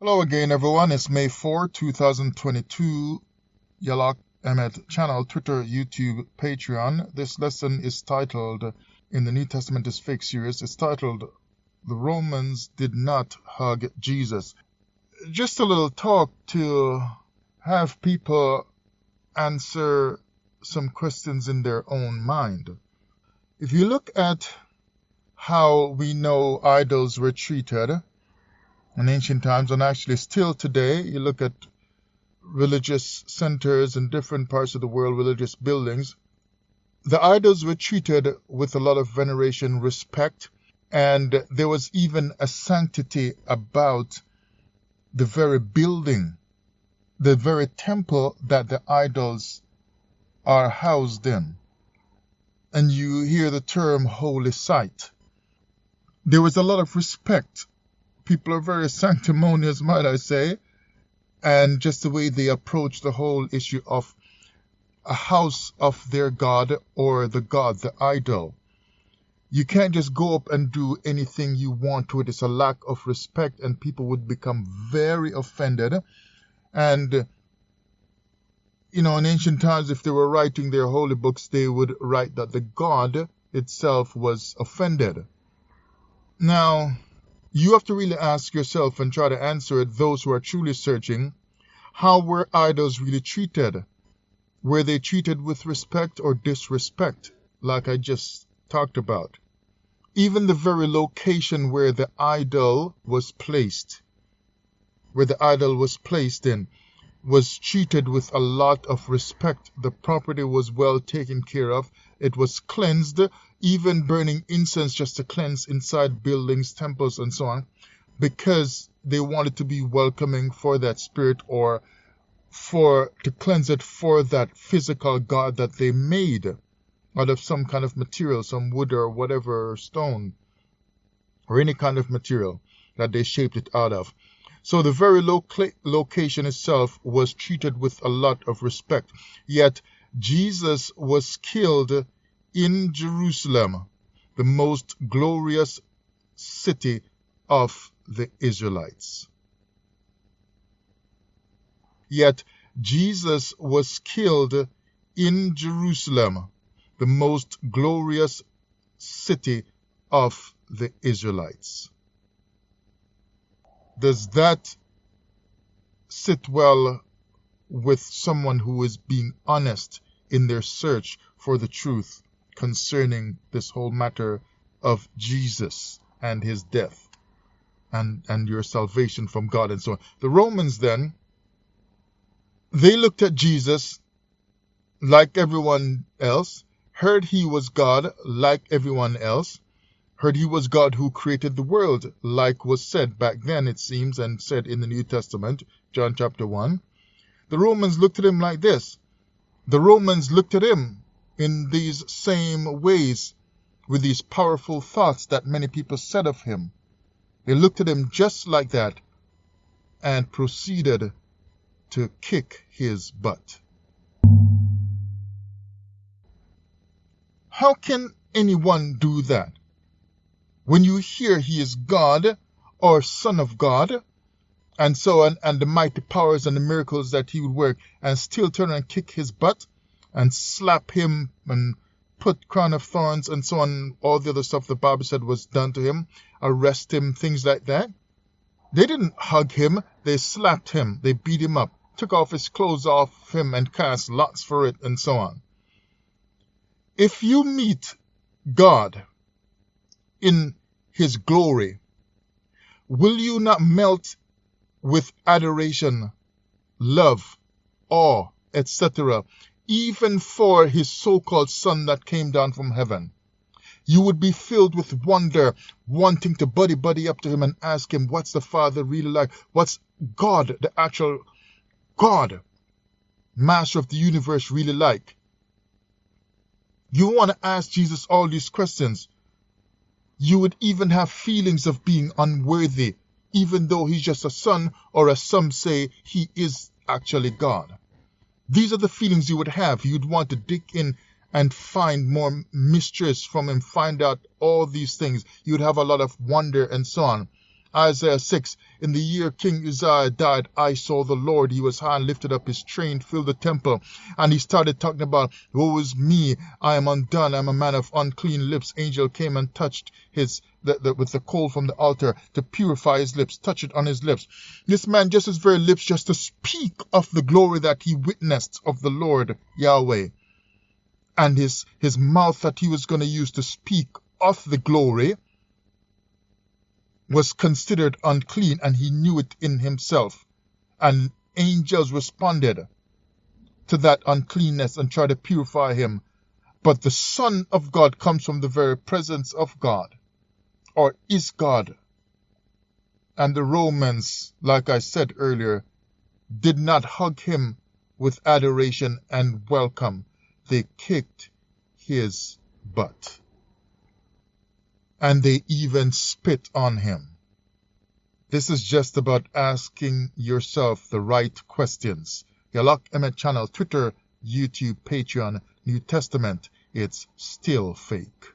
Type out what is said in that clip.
Hello again, everyone. It's May 4, 2022. Yalak Ahmed channel, Twitter, YouTube, Patreon. This lesson is titled, in the New Testament is Fake series, it's titled, The Romans Did Not Hug Jesus. Just a little talk to have people answer some questions in their own mind. If you look at how we know idols were treated in ancient times, and actually still today, you look at religious centers in different parts of the world, religious buildings, the idols were treated with a lot of veneration, respect, and there was even a sanctity about the very building, the very temple that the idols are housed in. And you hear the term holy site. There was a lot of respect. People are very sanctimonious, might I say, and just the way they approach the whole issue of a house of their god or the god, the idol. You can't just go up and do anything you want to it. It's a lack of respect, and people would become very offended. And, in ancient times, if they were writing their holy books, they would write that the god itself was offended. Now, you have to really ask yourself and try to answer it, those who are truly searching, how were idols really treated? Were they treated with respect or disrespect, like I just talked about? Even the very location where the idol was placed, in, was treated with a lot of respect. The property was well taken care of. It was cleansed, even burning incense just to cleanse inside buildings, temples, and so on, because they wanted to be welcoming for that spirit, or to cleanse it for that physical god that they made out of some kind of material, some wood or whatever, stone, or any kind of material that they shaped it out of. So the very location itself was treated with a lot of respect. Yet Jesus was killed in Jerusalem, the most glorious city of the Israelites. Yet Jesus was killed in Jerusalem, the most glorious city of the Israelites. Does that sit well with someone who is being honest in their search for the truth concerning this whole matter of Jesus and his death and your salvation from God and so on? The Romans then, they looked at Jesus like everyone else, heard he was God like everyone else, heard he was God who created the world, like was said back then, it seems, and said in the New Testament, John chapter 1. The Romans looked at him like this. The Romans looked at him in these same ways, with these powerful thoughts that many people said of him. They looked at him just like that and proceeded to kick his butt. How can anyone do that? When you hear he is God or Son of God, and so on, and the mighty powers and the miracles that he would work, and still turn and kick his butt and slap him and put crown of thorns and so on, all the other stuff the Bible said was done to him, arrest him, things like that. They didn't hug him, they slapped him, they beat him up, took off his clothes off him and cast lots for it and so on. If you meet God in his glory, will you not melt with adoration, love, awe, etc., even for his so-called son that came down from heaven? You would be filled with wonder, wanting to buddy up to him and ask him, what's the Father really like? What's God, the actual God, Master of the universe, really like? You want to ask Jesus all these questions. You would even have feelings of being unworthy, even though he's just a son, or as some say, he is actually God. These are the feelings you would have. You'd want to dig in and find more mysteries from him, find out all these things. You'd have a lot of wonder and so on. Isaiah 6, in the year King Uzziah died, I saw the Lord. He was high and lifted up, his train filled the temple. And he started talking about, woe is me, I am undone, I am a man of unclean lips. Angel came and touched with the coal from the altar to purify his lips, touch it on his lips. This man just his very lips just to speak of the glory that he witnessed of the Lord Yahweh. And his mouth that he was going to use to speak of the glory was considered unclean, and he knew it in himself. And angels responded to that uncleanness and tried to purify him. But the Son of God comes from the very presence of God, or is God. And the Romans, like I said earlier, did not hug him with adoration and welcome. They kicked his butt. And they even spit on him. This is just about asking yourself the right questions. Yalak Emet channel, Twitter, YouTube, Patreon, New Testament. It's still fake.